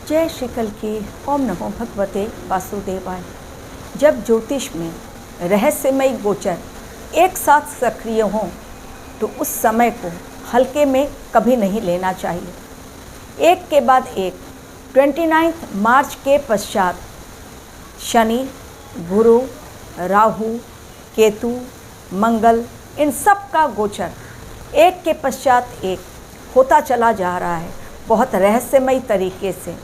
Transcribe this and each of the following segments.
जय श्री कल की। ओम नमो भगवते वासुदेवाय। जब ज्योतिष में रहस्यमय गोचर एक साथ सक्रिय हों तो उस समय को हल्के में कभी नहीं लेना चाहिए। एक के बाद एक 29 मार्च के पश्चात शनि, गुरु, राहु, केतु, मंगल, इन सब का गोचर एक के पश्चात एक होता चला जा रहा है, बहुत रहस्यमय तरीके से।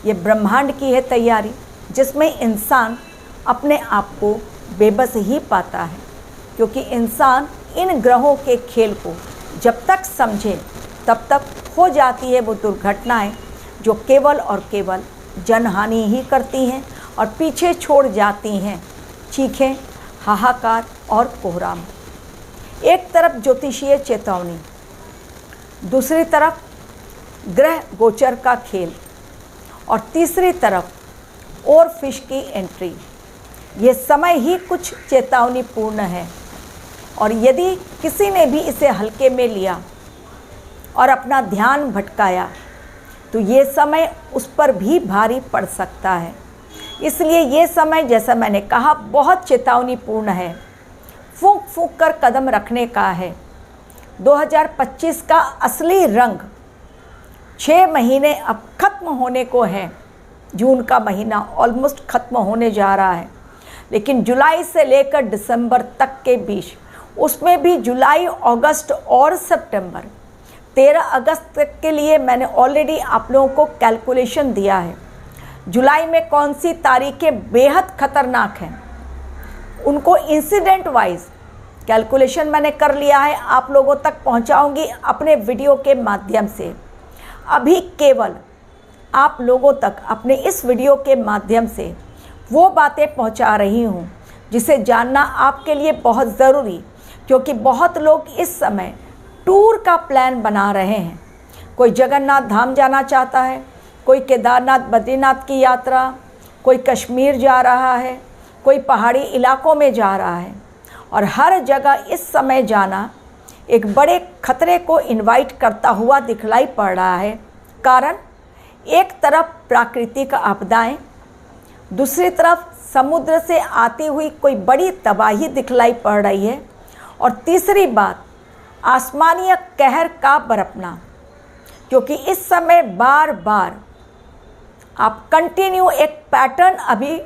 ये ब्रह्मांड की है तैयारी, जिसमें इंसान अपने आप को बेबस ही पाता है, क्योंकि इंसान इन ग्रहों के खेल को जब तक समझे तब तक हो जाती है वो दुर्घटनाएं जो केवल और केवल जनहानि ही करती हैं और पीछे छोड़ जाती हैं चीखें, हाहाकार और कोहराम। एक तरफ ज्योतिषीय चेतावनी, दूसरी तरफ ग्रह गोचर का खेल और तीसरी तरफ और फिश की एंट्री। ये समय ही कुछ चेतावनीपूर्ण है और यदि किसी ने भी इसे हल्के में लिया और अपना ध्यान भटकाया तो ये समय उस पर भी भारी पड़ सकता है। इसलिए ये समय, जैसा मैंने कहा, बहुत चेतावनीपूर्ण है। फूंक फूंक कर कदम रखने का है। 2025 का असली रंग 6 महीने अब खत्म होने को है। जून का महीना ऑलमोस्ट खत्म होने जा रहा है, लेकिन जुलाई से लेकर दिसंबर तक के बीच, उसमें भी जुलाई, अगस्त और सितंबर, 13 अगस्त तक के लिए मैंने ऑलरेडी आप लोगों को कैलकुलेशन दिया है। जुलाई में कौन सी तारीखें बेहद खतरनाक हैं, उनको इंसिडेंट वाइज कैलकुलेशन मैंने कर लिया है, आप लोगों तक पहुंचाऊंगी अपने वीडियो के माध्यम से। अभी केवल आप लोगों तक अपने इस वीडियो के माध्यम से वो बातें पहुंचा रही हूं जिसे जानना आपके लिए बहुत ज़रूरी, क्योंकि बहुत लोग इस समय टूर का प्लान बना रहे हैं। कोई जगन्नाथ धाम जाना चाहता है, कोई केदारनाथ बद्रीनाथ की यात्रा, कोई कश्मीर जा रहा है, कोई पहाड़ी इलाकों में जा रहा है, और हर जगह इस समय जाना एक बड़े खतरे को इनवाइट करता हुआ दिखलाई पड़ रहा है। कारण, एक तरफ प्राकृतिक आपदाएं, दूसरी तरफ समुद्र से आती हुई कोई बड़ी तबाही दिखलाई पड़ रही है, और तीसरी बात आसमानीय कहर का बरपना, क्योंकि इस समय बार बार आप कंटिन्यू एक पैटर्न अभी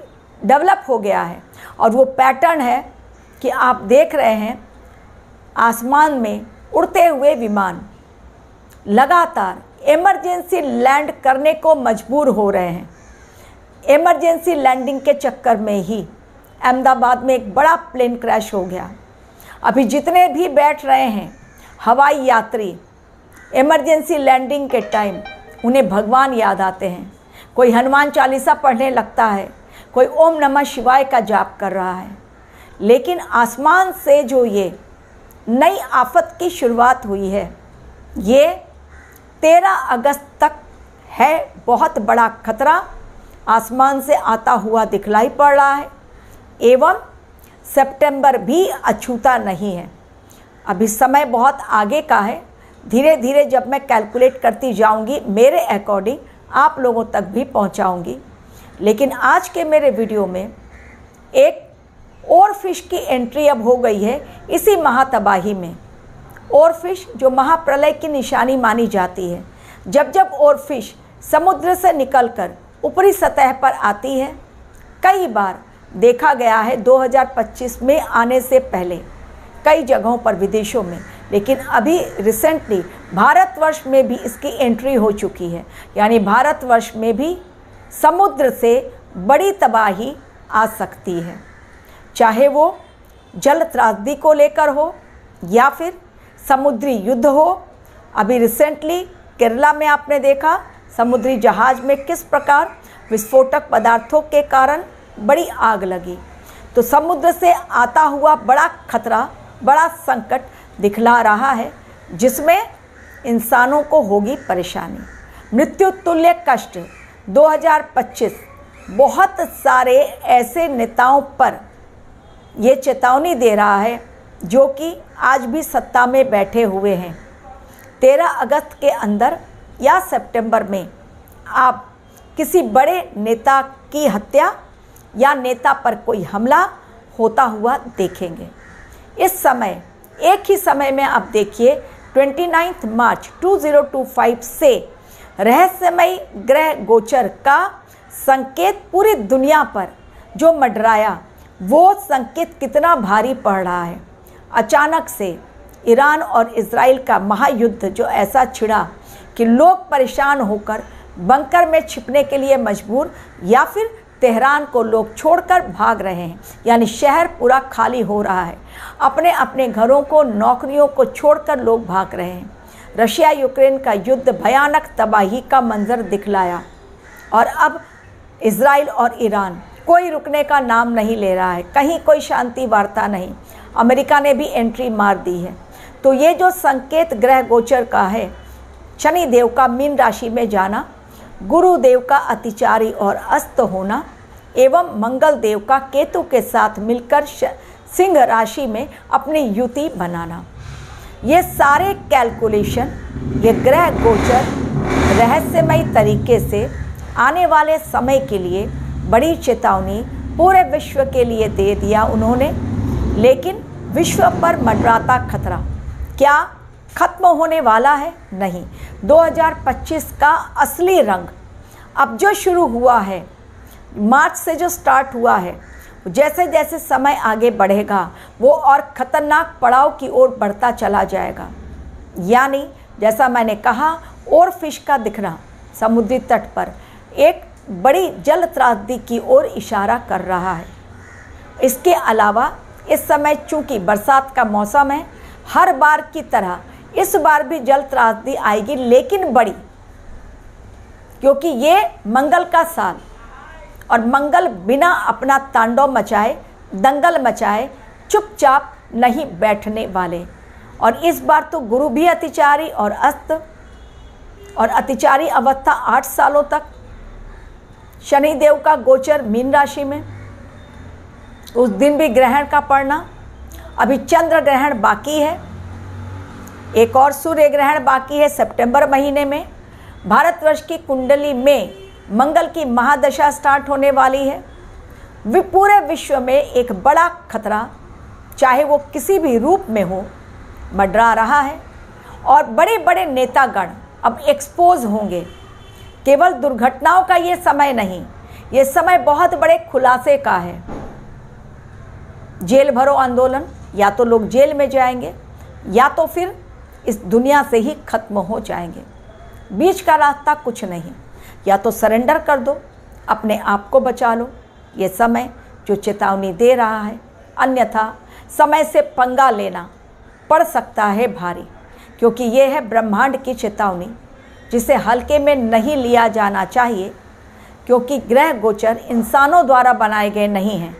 डेवलप हो गया है, और वो पैटर्न है कि आप देख रहे हैं आसमान में उड़ते हुए विमान लगातार इमरजेंसी लैंड करने को मजबूर हो रहे हैं। इमरजेंसी लैंडिंग के चक्कर में ही अहमदाबाद में एक बड़ा प्लेन क्रैश हो गया। अभी जितने भी बैठ रहे हैं हवाई यात्री, इमरजेंसी लैंडिंग के टाइम उन्हें भगवान याद आते हैं। कोई हनुमान चालीसा पढ़ने लगता है, कोई ओम नमः शिवाय का जाप कर रहा है। लेकिन आसमान से जो ये नई आफत की शुरुआत हुई है, ये 13 अगस्त तक है। बहुत बड़ा खतरा आसमान से आता हुआ दिखलाई पड़ रहा है, एवं सितंबर भी अछूता नहीं है। अभी समय बहुत आगे का है। धीरे धीरे जब मैं कैलकुलेट करती जाऊंगी, मेरे अकॉर्डिंग आप लोगों तक भी पहुंचाऊंगी। लेकिन आज के मेरे वीडियो में एक और फिश की एंट्री अब हो गई है इसी महातबाही में। और फिश जो महाप्रलय की निशानी मानी जाती है, जब जब और फिश समुद्र से निकलकर ऊपरी सतह पर आती है, कई बार देखा गया है 2025 में आने से पहले कई जगहों पर विदेशों में, लेकिन अभी रिसेंटली भारतवर्ष में भी इसकी एंट्री हो चुकी है। यानी भारतवर्ष में भी समुद्र से बड़ी तबाही आ सकती है, चाहे वो जल त्रासदी को लेकर हो या फिर समुद्री युद्ध हो। अभी रिसेंटली केरला में आपने देखा समुद्री जहाज़ में किस प्रकार विस्फोटक पदार्थों के कारण बड़ी आग लगी। तो समुद्र से आता हुआ बड़ा खतरा, बड़ा संकट दिखला रहा है, जिसमें इंसानों को होगी परेशानी। मृत्यु तुल्य कष्ट 2025 बहुत सारे ऐसे नेताओं पर ये चेतावनी दे रहा है जो कि आज भी सत्ता में बैठे हुए हैं। 13 अगस्त के अंदर या सितंबर में आप किसी बड़े नेता की हत्या या नेता पर कोई हमला होता हुआ देखेंगे। इस समय एक ही समय में आप देखिए 29 मार्च 2025 से रहस्यमयी ग्रह गोचर का संकेत पूरी दुनिया पर जो मंडराया, वो संकेत कितना भारी पड़ रहा है। अचानक से ईरान और इजराइल का महायुद्ध जो ऐसा छिड़ा कि लोग परेशान होकर बंकर में छिपने के लिए मजबूर, या फिर तेहरान को लोग छोड़कर भाग रहे हैं, यानी शहर पूरा खाली हो रहा है। अपने अपने घरों को, नौकरियों को छोड़कर लोग भाग रहे हैं। रशिया यूक्रेन का युद्ध भयानक तबाही का मंजर दिखलाया और अब इजराइल और ईरान कोई रुकने का नाम नहीं ले रहा है। कहीं कोई शांति वार्ता नहीं। अमेरिका ने भी एंट्री मार दी है। तो ये जो संकेत ग्रह गोचर का है, शनि देव का मीन राशि में जाना, गुरुदेव का अतिचारी और अस्त होना एवं मंगल देव का केतु के साथ मिलकर सिंह राशि में अपनी युति बनाना, ये सारे कैलकुलेशन, ये ग्रह गोचर रहस्यमय तरीके से आने वाले समय के लिए बड़ी चेतावनी पूरे विश्व के लिए दे दिया उन्होंने। लेकिन विश्व पर मंडराता खतरा क्या खत्म होने वाला है? नहीं। 2025 का असली रंग अब जो शुरू हुआ है, मार्च से जो स्टार्ट हुआ है, जैसे जैसे समय आगे बढ़ेगा वो और ख़तरनाक पड़ाव की ओर बढ़ता चला जाएगा। यानी जैसा मैंने कहा, और फिश का दिखना समुद्री तट पर एक बड़ी जल त्रासदी की ओर इशारा कर रहा है। इसके अलावा इस समय चूंकि बरसात का मौसम है, हर बार की तरह इस बार भी जल त्रासदी आएगी, लेकिन बड़ी, क्योंकि ये मंगल का साल और मंगल बिना अपना तांडव मचाए, दंगल मचाए चुपचाप नहीं बैठने वाले। और इस बार तो गुरु भी अतिचारी और अस्त, और अतिचारी अवस्था 8 सालों तक। शनि देव का गोचर मीन राशि में, उस दिन भी ग्रहण का पड़ना। अभी चंद्र ग्रहण बाकी है, एक और सूर्य ग्रहण बाकी है सितंबर महीने में। भारतवर्ष की कुंडली में मंगल की महादशा स्टार्ट होने वाली है। पूरे विश्व में एक बड़ा खतरा, चाहे वो किसी भी रूप में हो, मंडरा रहा है और बड़े बड़े नेतागण अब एक्सपोज होंगे। केवल दुर्घटनाओं का ये समय नहीं, ये समय बहुत बड़े खुलासे का है। जेल भरो आंदोलन, या तो लोग जेल में जाएंगे या तो फिर इस दुनिया से ही खत्म हो जाएंगे। बीच का रास्ता कुछ नहीं। या तो सरेंडर कर दो, अपने आप को बचा लो, ये समय जो चेतावनी दे रहा है। अन्यथा समय से पंगा लेना पड़ सकता है भारी, क्योंकि ये है ब्रह्मांड की चेतावनी, जिसे हल्के में नहीं लिया जाना चाहिए। क्योंकि ग्रह गोचर इंसानों द्वारा बनाए गए नहीं हैं,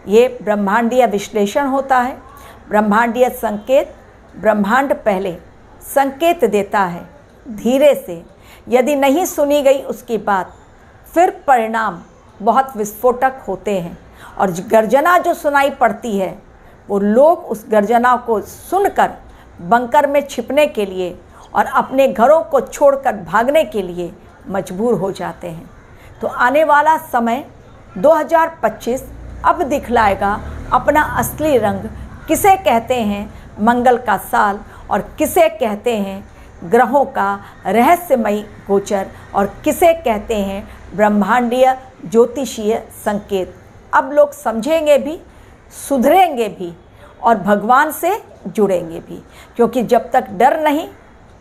ये ब्रह्मांडीय विश्लेषण होता है, ब्रह्मांडीय संकेत। ब्रह्मांड पहले संकेत देता है धीरे से, यदि नहीं सुनी गई उसकी बात, फिर परिणाम बहुत विस्फोटक होते हैं। और गर्जना जो सुनाई पड़ती है, वो लोग उस गर्जना को सुनकर बंकर में छिपने के लिए और अपने घरों को छोड़कर भागने के लिए मजबूर हो जाते हैं। तो आने वाला समय 2025 अब दिखलाएगा अपना असली रंग। किसे कहते हैं मंगल का साल और किसे कहते हैं ग्रहों का रहस्यमयी गोचर और किसे कहते हैं ब्रह्मांडीय ज्योतिषीय संकेत। अब लोग समझेंगे भी, सुधरेंगे भी और भगवान से जुड़ेंगे भी, क्योंकि जब तक डर नहीं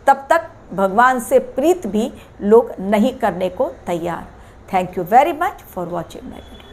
तब तक भगवान से प्रीत भी लोग नहीं करने को तैयार। Thank you very much for watching my video.